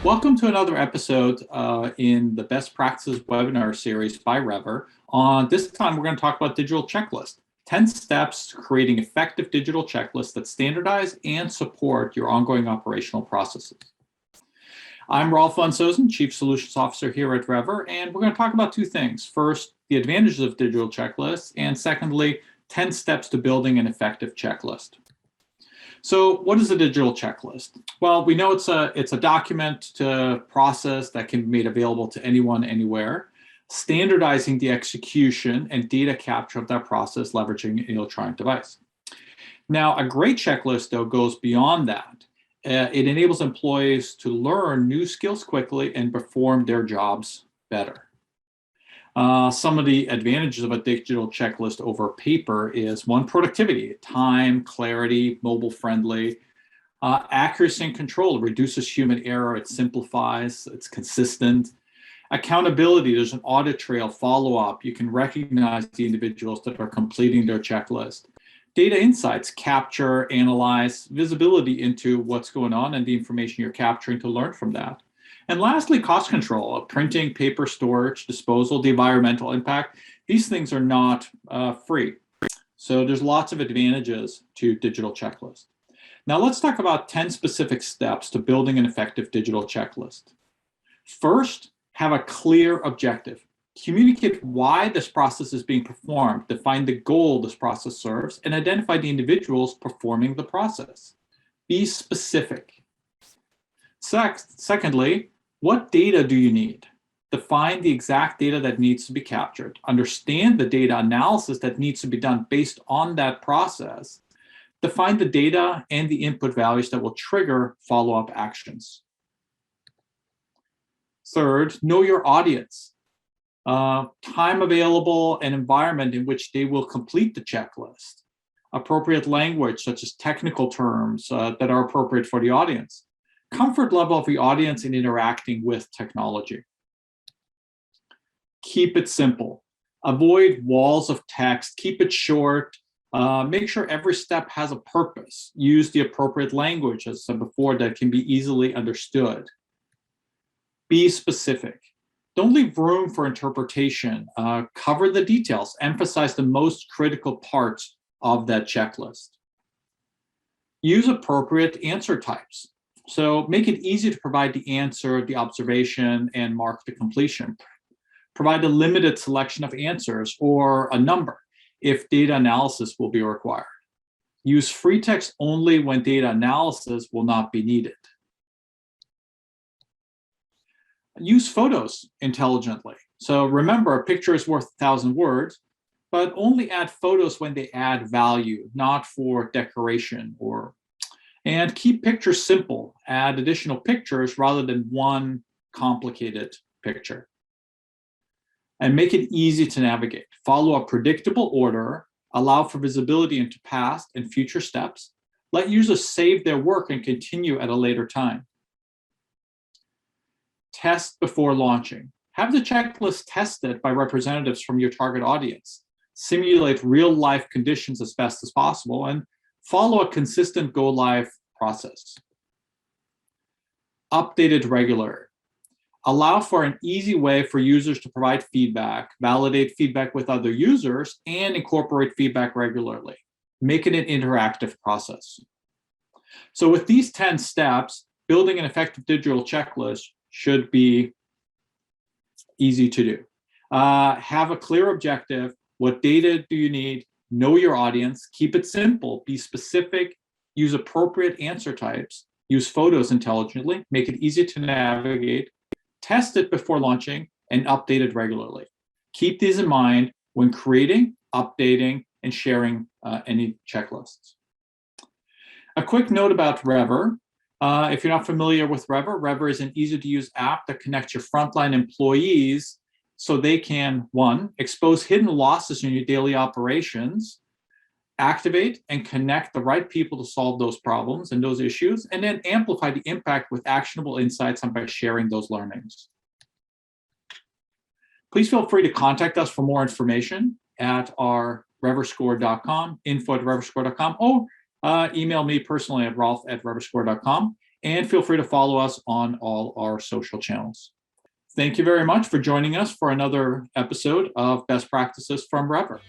Welcome to another episode in the Best Practices webinar series by Rever. On this time, we're going to talk about digital checklist, 10 steps to creating effective digital checklists that standardize and support your ongoing operational processes. I'm Rolf von Sosen, Chief Solutions Officer here at Rever, and we're going to talk about two things. First, the advantages of digital checklists, and secondly, 10 steps to building an effective checklist. So what is a digital checklist? Well, we know it's a document to process that can be made available to anyone, anywhere, standardizing the execution and data capture of that process, leveraging an electronic device. Now, a great checklist, though, goes beyond that. It enables employees to learn new skills quickly and perform their jobs better. Some of the advantages of a digital checklist over paper is one, productivity, time, clarity, mobile friendly, accuracy and control. It reduces human error, it simplifies, it's consistent. Accountability, there's an audit trail, follow-up. You can recognize the individuals that are completing their checklist. Data insights, capture, analyze, visibility into what's going on and the information you're capturing to learn from that. And lastly, cost control, printing, paper storage, disposal, the environmental impact. These things are not free. So there's lots of advantages to digital checklists. Now let's talk about 10 specific steps to building an effective digital checklist. First, have a clear objective. Communicate why this process is being performed, define the goal this process serves, and identify the individuals performing the process. Be specific. Secondly, what data do you need? Define the exact data that needs to be captured. Understand the data analysis that needs to be done based on that process. Define the data and the input values that will trigger follow-up actions. Third, know your audience. Time available and environment in which they will complete the checklist. Appropriate language, such as technical terms that are appropriate for the audience. Comfort level of the audience in interacting with technology. Keep it simple. Avoid walls of text. Keep it short. Make sure every step has a purpose. Use the appropriate language, as I said before, that can be easily understood. Be specific. Don't leave room for interpretation. Cover the details. Emphasize the most critical parts of that checklist. Use appropriate answer types. So make it easy to provide the answer, the observation, and mark the completion. Provide a limited selection of answers or a number if data analysis will be required. Use free text only when data analysis will not be needed. Use photos intelligently. So remember, a picture is worth 1,000 words, but only add photos when they add value, not for decoration and keep pictures simple. Add additional pictures rather than one complicated picture. And make it easy to navigate. Follow a predictable order. Allow for visibility into past and future steps. Let users save their work and continue at a later time. Test before launching. Have the checklist tested by representatives from your target audience. Simulate real-life conditions as best as possible and follow a consistent go-live process. Update it regularly. Allow for an easy way for users to provide feedback, validate feedback with other users, and incorporate feedback regularly. Make it an interactive process. So with these 10 steps, building an effective digital checklist should be easy to do. Have a clear objective. What data do you need? Know your audience. Keep it simple. Be specific. Use appropriate answer types. Use photos intelligently. Make it easy to navigate. Test it before launching and update it regularly. Keep these in mind when creating, updating, and sharing any checklists. A quick note about Rever. If you're not familiar with Rever, Rever is an easy-to-use app that connects your frontline employees so they can, one, expose hidden losses in your daily operations, activate and connect the right people to solve those problems and those issues, and then amplify the impact with actionable insights and by sharing those learnings. Please feel free to contact us for more information at our reverscore.com, info@reverscore.com, or email me personally at rolf@reverscore.com. And feel free to follow us on all our social channels. Thank you very much for joining us for another episode of Best Practices from Rever.